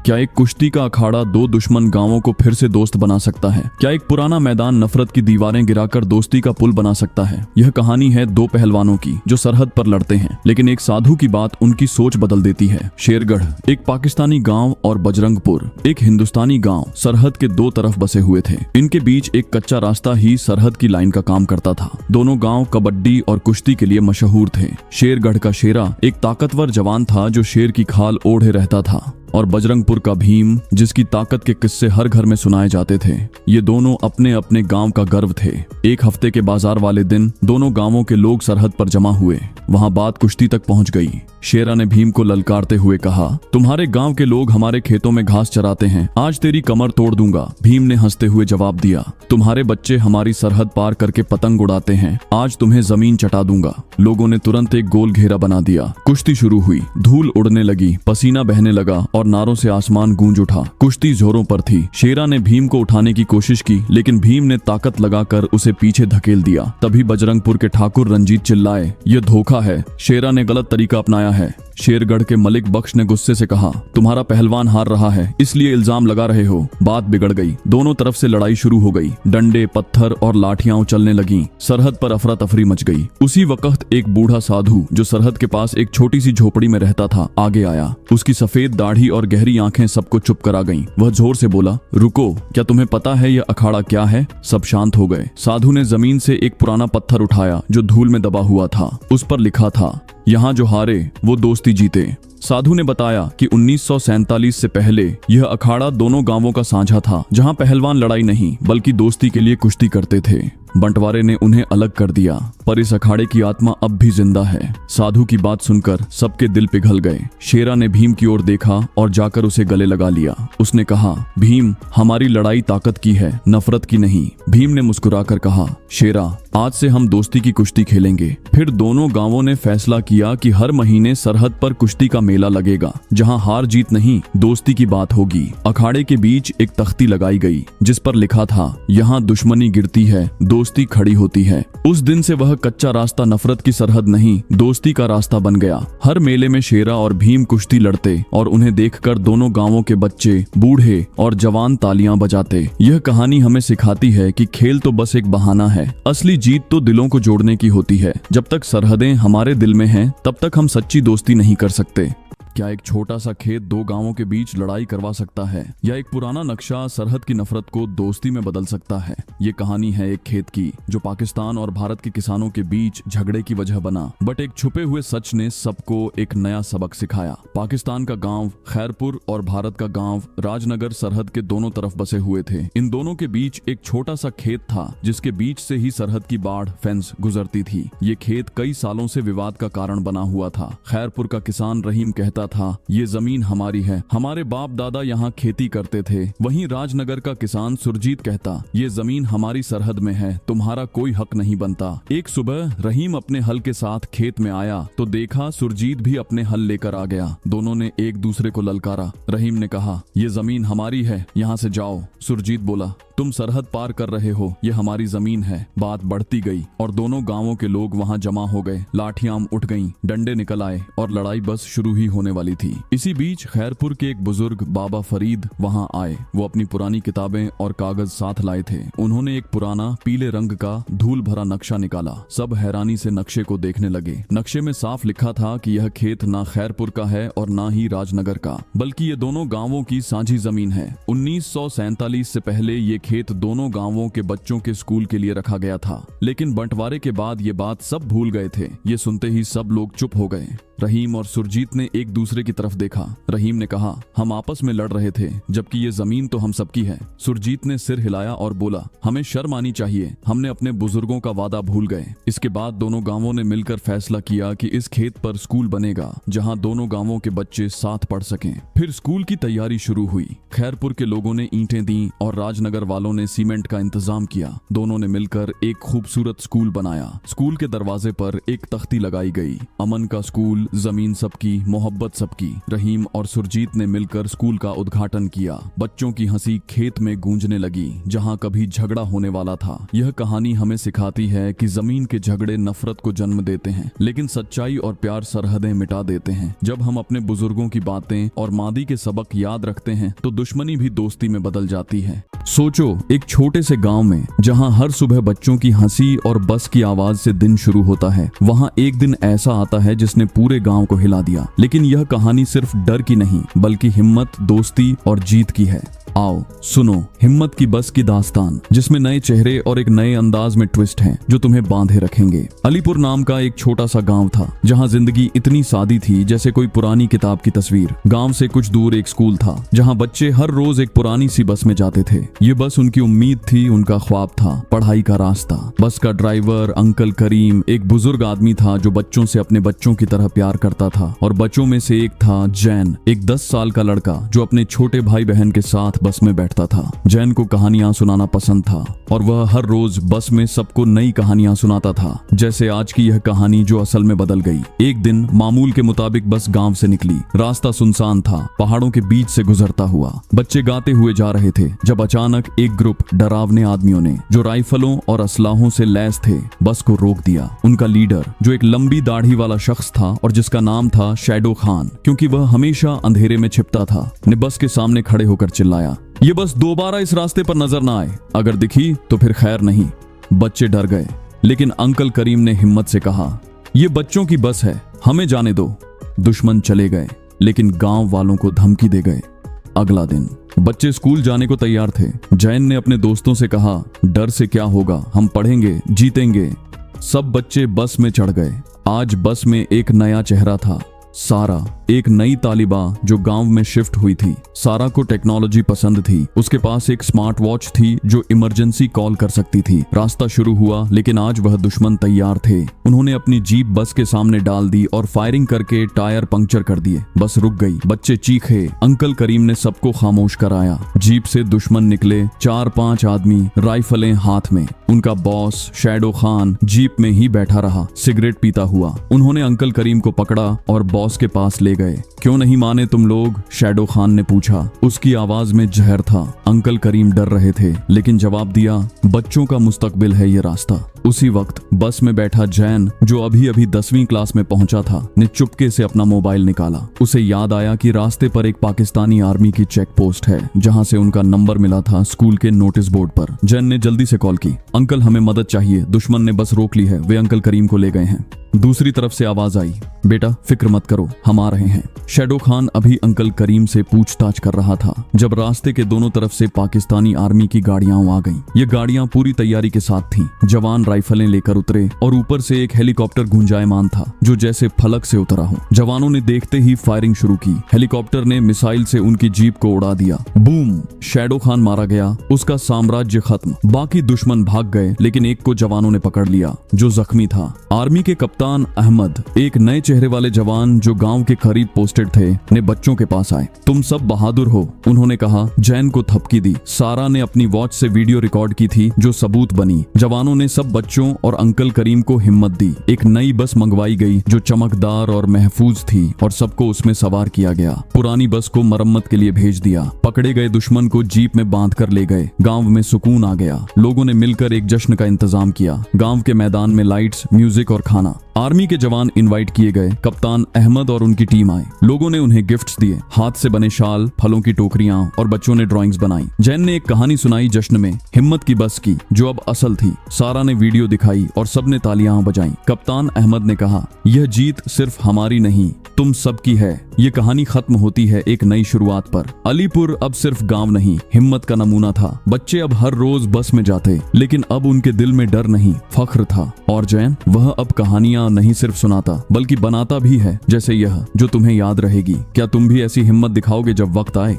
क्या एक कुश्ती का अखाड़ा दो दुश्मन गांवों को फिर से दोस्त बना सकता है? क्या एक पुराना मैदान नफरत की दीवारें गिराकर दोस्ती का पुल बना सकता है? यह कहानी है दो पहलवानों की जो सरहद पर लड़ते हैं, लेकिन एक साधु की बात उनकी सोच बदल देती है। शेरगढ़ एक पाकिस्तानी गांव और बजरंगपुर एक हिंदुस्तानी गांव सरहद के दो तरफ बसे हुए थे। इनके बीच एक कच्चा रास्ता ही सरहद की लाइन का काम करता था। दोनों गांव कबड्डी और कुश्ती के लिए मशहूर थे। शेरगढ़ का शेरा एक ताकतवर जवान था जो शेर की खाल ओढ़े रहता था, और बजरंगपुर का भीम जिसकी ताकत के किस्से हर घर में सुनाए जाते थे। ये दोनों अपने अपने गांव का गर्व थे। एक हफ्ते के बाजार वाले दिन दोनों गांवों के लोग सरहद पर जमा हुए। वहां बात कुश्ती तक पहुंच गई। शेरा ने भीम को ललकारते हुए कहा, तुम्हारे गांव के लोग हमारे खेतों में घास चराते हैं, आज तेरी कमर तोड़ दूंगा। भीम ने हंसते हुए जवाब दिया, तुम्हारे बच्चे हमारी सरहद पार करके पतंग उड़ाते हैं, आज तुम्हें जमीन चटा दूंगा। लोगों ने तुरंत एक गोल घेरा बना दिया। कुश्ती शुरू हुई। धूल उड़ने लगी, पसीना बहने लगा और नारों से आसमान गूंज उठा। कुश्ती जोरों पर थी। शेरा ने भीम को उठाने की कोशिश की, लेकिन भीम ने ताकत लगाकर उसे पीछे धकेल दिया। तभी बजरंगपुर के ठाकुर रंजीत चिल्लाए, यह धोखा है, शेरा ने गलत तरीका अपनाया है। शेरगढ़ के मलिक बख्श ने गुस्से से कहा, तुम्हारा पहलवान हार रहा है, इसलिए इल्जाम लगा रहे हो। बात बिगड़ गई। दोनों तरफ से लड़ाई शुरू हो गई। डंडे, पत्थर और लाठियां उछलने लगीं। सरहद पर अफरा तफरी मच गई। उसी वक्त एक बूढ़ा साधु जो सरहद के पास एक छोटी सी झोपड़ी में रहता था आगे आया। उसकी सफेद दाढ़ी और गहरी आंखें सबको चुप करा गईं। वह जोर से बोला, रुको, क्या तुम्हें पता है यह अखाड़ा क्या है? सब शांत हो गए। साधु ने जमीन से एक पुराना पत्थर उठाया जो धूल में दबा हुआ था। उस पर लिखा था, यहाँ जो हारे वो दोस्ती जीते। साधु ने बताया कि 1947 से पहले यह अखाड़ा दोनों गांवों का साझा था, जहां पहलवान लड़ाई नहीं बल्कि दोस्ती के लिए कुश्ती करते थे। बंटवारे ने उन्हें अलग कर दिया, पर इस अखाड़े की आत्मा अब भी जिंदा है। साधु की बात सुनकर सबके दिल पिघल गए। शेरा ने भीम की ओर देखा और जाकर उसे गले लगा लिया। उसने कहा, भीम, हमारी लड़ाई ताकत की है, नफरत की नहीं। भीम ने मुस्कुराकर कहा, शेरा, आज से हम दोस्ती की कुश्ती खेलेंगे। फिर दोनों गांवों ने फैसला किया कि हर महीने सरहद पर कुश्ती का मेला लगेगा, जहां हार जीत नहीं दोस्ती की बात होगी। अखाड़े के बीच एक तख्ती लगाई गई जिस पर लिखा था, यहाँ दुश्मनी गिरती है, दोस्ती खड़ी होती है। उस दिन से वह कच्चा रास्ता नफरत की सरहद नहीं, दोस्ती का रास्ता बन गया। हर मेले में शेरा और भीम कुश्ती लड़ते और उन्हें देखकर दोनों गांवों के बच्चे, बूढ़े और जवान तालियां बजाते। यह कहानी हमें सिखाती है कि खेल तो बस एक बहाना है, असली जीत तो दिलों को जोड़ने की होती है। जब तक सरहदें हमारे दिल में हैं, तब तक हम सच्ची दोस्ती नहीं कर सकते। क्या एक छोटा सा खेत दो गांवों के बीच लड़ाई करवा सकता है, या एक पुराना नक्शा सरहद की नफरत को दोस्ती में बदल सकता है? ये कहानी है एक खेत की जो पाकिस्तान और भारत के किसानों के बीच झगड़े की वजह बना, बट एक छुपे हुए सच ने सबको एक नया सबक सिखाया। पाकिस्तान का गांव खैरपुर और भारत का गांव राजनगर सरहद के दोनों तरफ बसे हुए थे। इन दोनों के बीच एक छोटा सा खेत था जिसके बीच से ही सरहद की बाढ़ फेंस गुजरती थी। ये खेत कई सालों से विवाद का कारण बना हुआ था। खैरपुर का किसान रहीम कहता था, ये जमीन हमारी है, हमारे बाप दादा यहाँ खेती करते थे। वहीं राजनगर का किसान सुरजीत कहता, ये जमीन हमारी सरहद में है, तुम्हारा कोई हक नहीं बनता। एक सुबह रहीम अपने हल के साथ खेत में आया तो देखा सुरजीत भी अपने हल लेकर आ गया। दोनों ने एक दूसरे को ललकारा। रहीम ने कहा, ये जमीन हमारी है, यहाँ से जाओ। सुरजीत बोला, तुम सरहद पार कर रहे हो, ये हमारी जमीन है। बात बढ़ती गई और दोनों गांवों के लोग वहां जमा हो गए। लाठियां उठ गईं, डंडे निकल आए और लड़ाई बस शुरू ही होने वाली थी। इसी बीच खैरपुर के एक बुजुर्ग बाबा फरीद वहां आए। वो अपनी पुरानी किताबें और कागज साथ लाए थे। उन्होंने एक पुराना पीले रंग का धूल भरा नक्शा निकाला। सब हैरानी से नक्शे को देखने लगे। नक्शे में साफ लिखा था कि यह खेत ना खैरपुर का है और ना ही राजनगर का, बल्कि ये दोनों गांवों की साझी जमीन है। 1947 से पहले ये खेत दोनों गांवों के बच्चों के स्कूल के लिए रखा गया था, लेकिन बंटवारे के बाद ये बात सब भूल गए थे। ये सुनते ही सब लोग चुप हो गए। रहीम और सुरजीत ने एक दूसरे की तरफ देखा। रहीम ने कहा, हम आपस में लड़ रहे थे, जबकि ये जमीन तो हम सबकी है। सुरजीत ने सिर हिलाया और बोला, हमें शर्म आनी चाहिए, हमने अपने बुजुर्गों का वादा भूल गए। इसके बाद दोनों गांवों ने मिलकर फैसला किया कि इस खेत पर स्कूल बनेगा, जहां दोनों गांवों के बच्चे साथ पढ़ सकें। फिर स्कूल की तैयारी शुरू हुई। खैरपुर के लोगों ने ईंटें दी और राजनगर वालों ने सीमेंट का इंतजाम किया। दोनों ने मिलकर एक खूबसूरत स्कूल बनाया। स्कूल के दरवाजे पर एक तख्ती लगाई गई, अमन का स्कूल, जमीन सबकी, मोहब्बत सबकी। रहीम और सुरजीत ने मिलकर स्कूल का उद्घाटन किया। बच्चों की हंसी खेत में गूंजने लगी जहां कभी झगड़ा होने वाला था। यह कहानी हमें सिखाती है कि जमीन के झगड़े नफरत को जन्म देते हैं, लेकिन सच्चाई और प्यार सरहदें मिटा देते हैं। जब हम अपने बुजुर्गों की बातें और मादी के सबक याद रखते हैं तो दुश्मनी भी दोस्ती में बदल जाती है। सोचो, एक छोटे से गांव में जहां हर सुबह बच्चों की हंसी और बस की आवाज से दिन शुरू होता है, वहां एक दिन ऐसा आता है जिसने पूरे गांव को हिला दिया। लेकिन यह कहानी सिर्फ डर की नहीं बल्कि हिम्मत, दोस्ती और जीत की है। आओ सुनो हिम्मत की बस की दास्तान, जिसमें नए चेहरे और एक नए अंदाज में ट्विस्ट हैं जो तुम्हें बांधे रखेंगे। अलीपुर नाम का एक छोटा सा गांव था जहां जिंदगी इतनी सादी थी जैसे कोई पुरानी किताब की तस्वीर। गांव से कुछ दूर एक स्कूल था जहां बच्चे हर रोज एक पुरानी सी बस में जाते थे। ये बस उनकी उम्मीद थी, उनका ख्वाब था, पढ़ाई का रास्ता। बस का ड्राइवर अंकल करीम एक बुजुर्ग आदमी था जो बच्चों से अपने बच्चों की तरह प्यार करता था। और बच्चों में से एक था जैन, एक 10 साल का लड़का जो अपने छोटे भाई बहन के साथ बस में बैठता था। जैन को कहानियां सुनाना पसंद था और वह हर रोज बस में सबको नई कहानियां सुनाता था, जैसे आज की यह कहानी जो असल में बदल गई। एक दिन मामूल के मुताबिक बस गांव से निकली। रास्ता सुनसान था, पहाड़ों के बीच से गुजरता हुआ। बच्चे गाते हुए जा रहे थे जब अचानक एक ग्रुप डरावने आदमियों ने, जो राइफलों और असलाहों से लैस थे, बस को रोक दिया। उनका लीडर, जो एक लंबी दाढ़ी वाला शख्स था और जिसका नाम था शैडो खान, क्योंकि वह हमेशा अंधेरे में छिपता था, ने बस के सामने खड़े होकर चिल्लाया, ये बस दोबारा इस रास्ते पर नजर ना आए, अगर दिखी तो फिर खैर नहीं। बच्चे डर गए, लेकिन अंकल करीम ने हिम्मत से कहा, ये बच्चों की बस है, हमें जाने दो। दुश्मन चले गए, लेकिन गांव वालों को धमकी दे गए। अगला दिन बच्चे स्कूल जाने को तैयार थे। जैन ने अपने दोस्तों से कहा, डर से क्या होगा, हम पढ़ेंगे, जीतेंगे। सब बच्चे बस में चढ़ गए। आज बस में एक नया चेहरा था, सारा, एक नई तालिबा जो गांव में शिफ्ट हुई थी। सारा को टेक्नोलॉजी पसंद थी। उसके पास एक स्मार्ट वॉच थी जो इमरजेंसी कॉल कर सकती थी। रास्ता शुरू हुआ, लेकिन आज वह दुश्मन तैयार थे। उन्होंने अपनी जीप बस के सामने डाल दी और फायरिंग करके टायर पंक्चर कर दिए। बस रुक गई, बच्चे चीखे। अंकल करीम ने सबको खामोश कराया। जीप से दुश्मन निकले, 4-5 आदमी, राइफलें हाथ में। उनका बॉस शैडो खान जीप में ही बैठा रहा, सिगरेट पीता हुआ। उन्होंने अंकल करीम को पकड़ा और बॉस के पास ले गए। क्यों नहीं माने तुम लोग? शैडो खान ने पूछा। उसकी आवाज में जहर था। अंकल करीम डर रहे थे, लेकिन जवाब दिया, बच्चों का मुस्तकबिल है ये रास्ता। उसी वक्त बस में बैठा जैन, जो अभी अभी 10वीं क्लास में पहुंचा था, ने चुपके से अपना मोबाइल निकाला। उसे याद आया कि रास्ते पर एक पाकिस्तानी आर्मी की चेक पोस्ट है, जहां से उनका नंबर मिला था स्कूल के नोटिस बोर्ड पर। जैन ने जल्दी से कॉल की, अंकल हमें मदद चाहिए, दुश्मन ने बस रोक ली है, वे अंकल करीम को ले गए हैं। दूसरी तरफ से आवाज आई, बेटा फिक्र मत करो, हम आ रहे हैं। शैडो खान अभी अंकल करीम से पूछताछ कर रहा था जब रास्ते के दोनों तरफ से पाकिस्तानी आर्मी की गाड़ियां आ गईं। ये गाड़ियां पूरी तैयारी के साथ थीं। जवान राइफलें लेकर उतरे और ऊपर से एक हेलीकॉप्टर गुंजायमान था जो जैसे फलक से उतरा हो। जवानों ने देखते ही फायरिंग शुरू की। हेलीकॉप्टर ने मिसाइल से उनकी जीप को उड़ा दिया। बूम! शैडो खान मारा गया, उसका साम्राज्य खत्म। बाकी दुश्मन भाग गए, लेकिन एक को जवानों ने पकड़ लिया जो जख्मी था। आर्मी के कप्तान अहमद, एक नए चेहरे वाले जवान जो गांव के करीब पोस्टेड थे, ने बच्चों के पास आए। तुम सब बहादुर हो, उन्होंने कहा। जैन को थपकी दी। सारा ने अपनी वॉच से वीडियो रिकॉर्ड की थी जो सबूत बनी। जवानों ने सब बच्चों और अंकल करीम को हिम्मत दी। एक नई बस मंगवाई गई जो चमकदार और महफूज थी और सबको उसमें सवार किया गया। पुरानी बस को मरम्मत के लिए भेज दिया। पकड़े गए दुश्मन को जीप में बांध कर ले गए। गांव में सुकून आ गया। लोगों ने मिलकर एक जश्न का इंतजाम किया। गांव के मैदान में लाइट्स, म्यूजिक और खाना। आर्मी के जवान इनवाइट किए गए। कप्तान अहमद और उनकी टीम आए। लोगों ने उन्हें गिफ्ट्स दिए, हाथ से बने शाल, फलों की टोकरियां और बच्चों ने ड्राइंग्स बनाई। जैन ने एक कहानी सुनाई जश्न में, हिम्मत की बस की, जो अब असल थी। सारा ने वीडियो दिखाई और सबने तालियां बजाई। कप्तान अहमद ने कहा, यह जीत सिर्फ हमारी नहीं, तुम सबकी है। ये कहानी खत्म होती है एक नई शुरुआत पर। अलीपुर अब सिर्फ गांव नहीं, हिम्मत का नमूना था। बच्चे अब हर रोज बस में जाते, लेकिन अब उनके दिल में डर नहीं, फख्र था। और जैन, वह अब कहानियां नहीं सिर्फ सुनाता बल्कि बनाता भी है, जैसे यह जो तुम्हें याद रहेगी। क्या तुम भी ऐसी हिम्मत दिखाओगे जब वक्त आए?